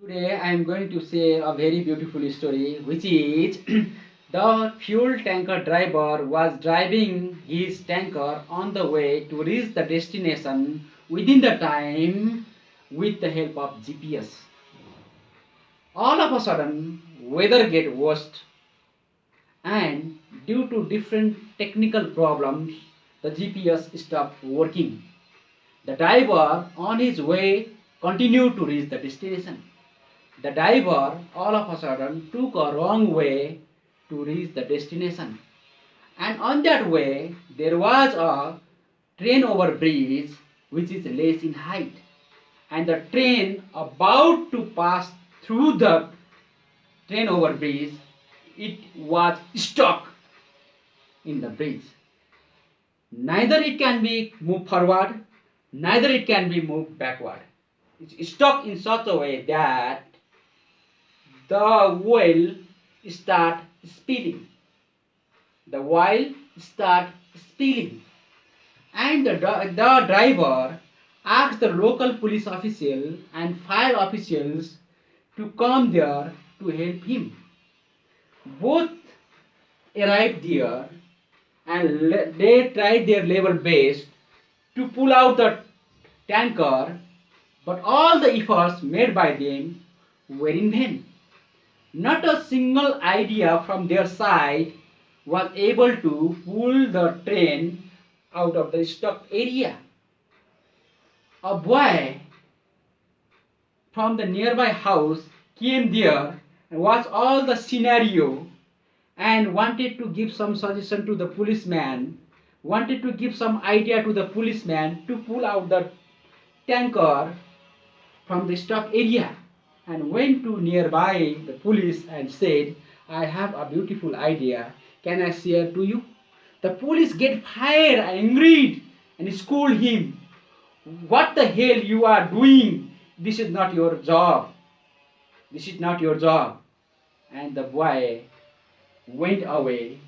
Today I am going to say a very beautiful story, which is the fuel tanker driver was driving his tanker on the way to reach the destination within the time with the help of GPS. All of a sudden, weather get worse, and due to different technical problems, the GPS stopped working. The driver on his way continued to reach the destination. The diver all of a sudden took a wrong way to reach the destination. And on that way, there was a train over bridge which is less in height. And the train about to pass through the train over bridge, it was stuck in the bridge. Neither it can be moved forward, neither it can be moved backward. It's stuck in such a way that the wheel start spilling. The wheel start spilling. And the driver asked the local police official and fire officials to come there to help him. Both arrived there and they tried their level best to pull out the tanker, but all the efforts made by them were in vain. Not a single idea from their side was able to pull the train out of the stuck area. A boy from the nearby house came there and watched all the scenario and wanted to give some suggestion to the policeman, wanted to give some idea to the policeman to pull out the tanker from the stuck area, and went to nearby the police and said, I have a beautiful idea. Can I share to you? The police get fired, angry, and scold him. What the hell you are doing? This is not your job. This is not your job. And the boy went away,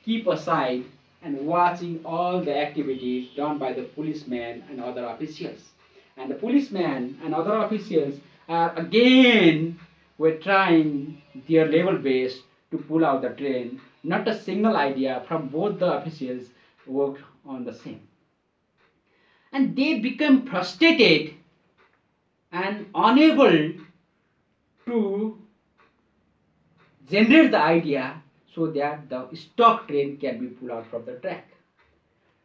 keep aside, and watching all the activities done by the policemen and other officials. And the policemen and other officials are again were trying their level best to pull out the train. Not a single idea from both the officials worked on the same. And they became frustrated and unable to generate the idea so that the stock train can be pulled out from the track.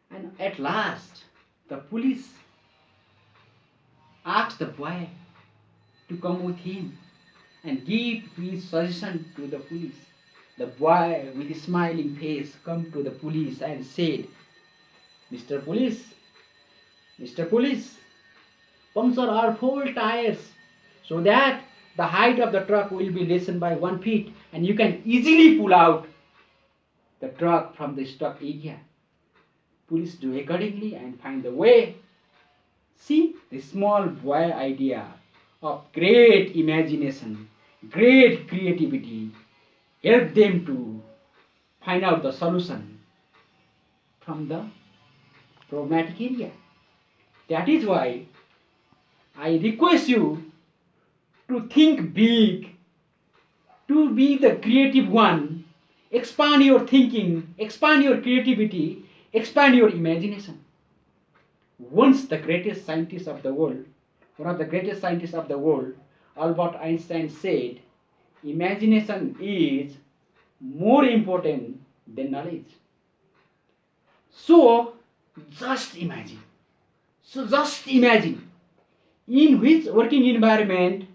And at last, the police asked the boy to come with him and give his suggestion to the police. The boy with a smiling face come to the police and said, Mr. Police, Mr. Police, puncture our four tires so that the height of the truck will be lessened by 1 feet and you can easily pull out the truck from the stuck area. Police do accordingly and find the way. See, the small boy idea of great imagination, great creativity help them to find out the solution from the problematic area. That is why I request you to think big, to be the creative one, expand your thinking, expand your creativity, expand your imagination. Once the greatest scientist of the world, one of the greatest scientists of the world, Albert Einstein said, imagination is more important than knowledge. So, just imagine. So, just imagine in which working environment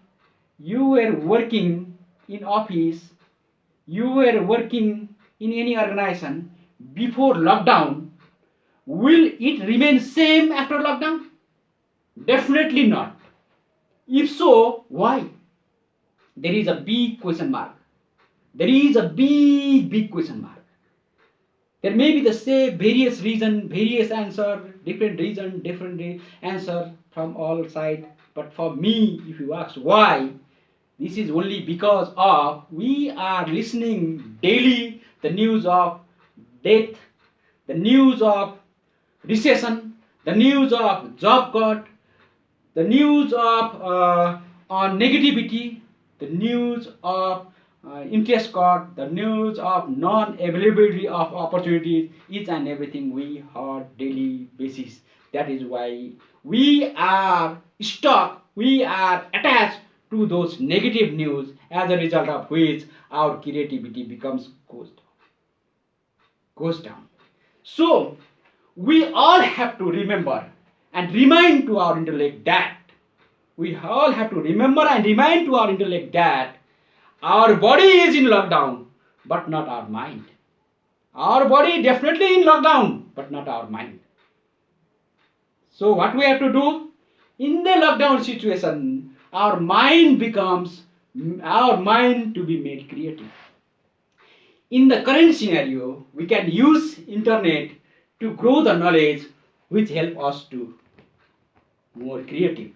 you were working in office, you were working in any organization before lockdown. Will it remain same after lockdown? Definitely not. If so, why? There is a big question mark. There is a big question mark. There may be the same various reason, various answer, different reason, different answer from all sides. But for me, if you ask why, this is only because of we are listening daily the news of death, the news of recession, the news of job cut, the news of on negativity, the news of interest cut, the news of non-availability of opportunities, each and everything we heard daily basis. That is why we are stuck, we are attached to those negative news, as a result of which our creativity goes down. So we all have to remember and remind to our intellect that we all have to remember and remind to our intellect that our body is in lockdown, but not our mind. Our body definitely in lockdown, but not our mind. So what we have to do in the lockdown situation, our mind to be made creative. In the current scenario, we can use internet to grow the knowledge which help us to more creative.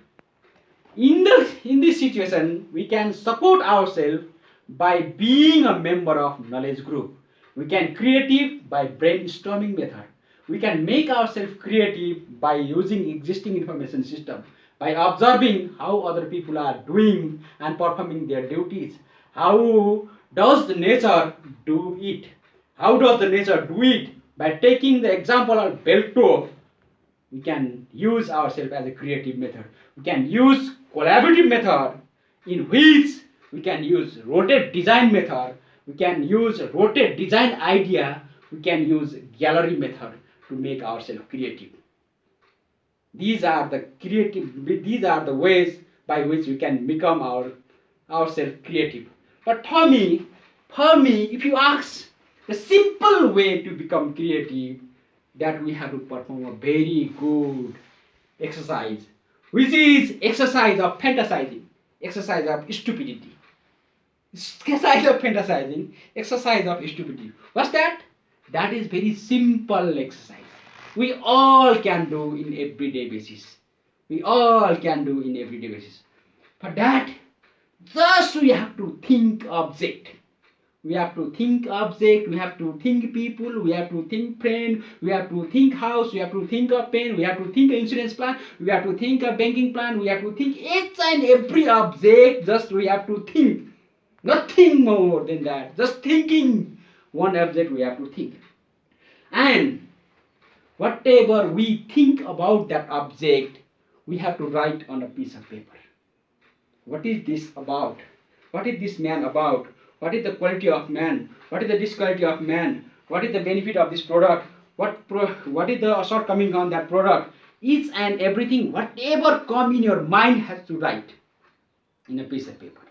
In this situation, we can support ourselves by being a member of knowledge group. We can creative by brainstorming method. We can make ourselves creative by using existing information system, by observing how other people are doing and performing their duties. How does the nature do it? How does the nature do it? By taking the example of Belto, we can use ourselves as a creative method. We can use collaborative method in which we can use rotate design method. We can use rotate design idea. We can use gallery method to make ourselves creative. These are the ways by which we can become ourselves creative. But for me, if you ask the simple way to become creative, that we have to perform a very good exercise, which is exercise of fantasizing, exercise of stupidity. Exercise of fantasizing, exercise of stupidity. What's that? That is very simple exercise. We all can do in everyday basis. We all can do in everyday basis. For that, just we have to think object. We have to think object, we have to think people, we have to think friend, we have to think house, we have to think a pen, we have to think insurance plan, we have to think a banking plan, we have to think each and every object, just we have to think. Nothing more than that. Just thinking one object we have to think. And whatever we think about that object, we have to write on a piece of paper. What is this about? What is this man about? What is the quality of man? What is the disquality of man? What is the benefit of this product? What is the shortcoming on that product? Each and everything, whatever come in your mind, has to write in a piece of paper.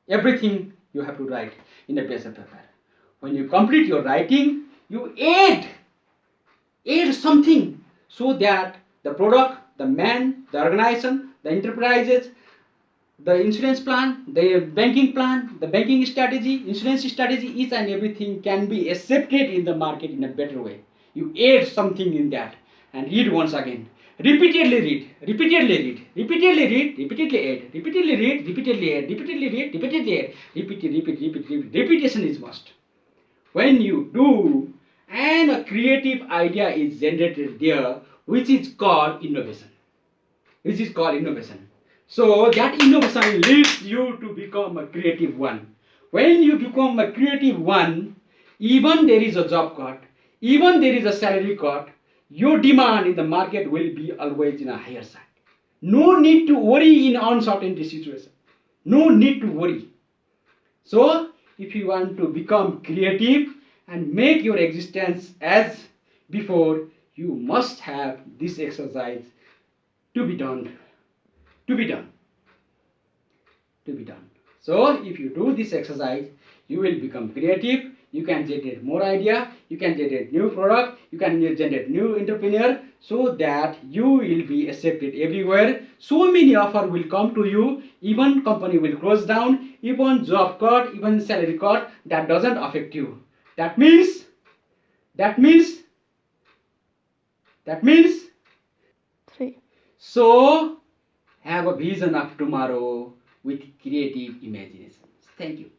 Everything you have to write in a piece of paper. When you complete your writing, you add something so that the product, the man, the organization, the enterprises, the insurance plan, the banking strategy, insurance strategy, each and everything can be accepted in the market in a better way. You add something in that and read once again. Repeatedly read, repeatedly read, repeatedly read, repeatedly add, repeatedly read, repeatedly add, repeatedly read, repeatedly add, repeat. Repetition is must. When you do, and a creative idea is generated there, which is called innovation. So that innovation leads you to become a creative one. When you become a creative one, even there is a job cut, even there is a salary cut, your demand in the market will be always in a higher side. No need to worry in uncertainty situation. No need to worry. So if you want to become creative and make your existence as before, you must have this exercise to be done. So if you do this exercise, you will become creative. You can generate more idea, you can generate new product, you can generate new entrepreneur, so that you will be accepted everywhere. So many offer will come to you, even company will close down, even job cut, even salary cut, that doesn't affect you. That means Three. so have a vision of tomorrow with creative imagination. Thank you.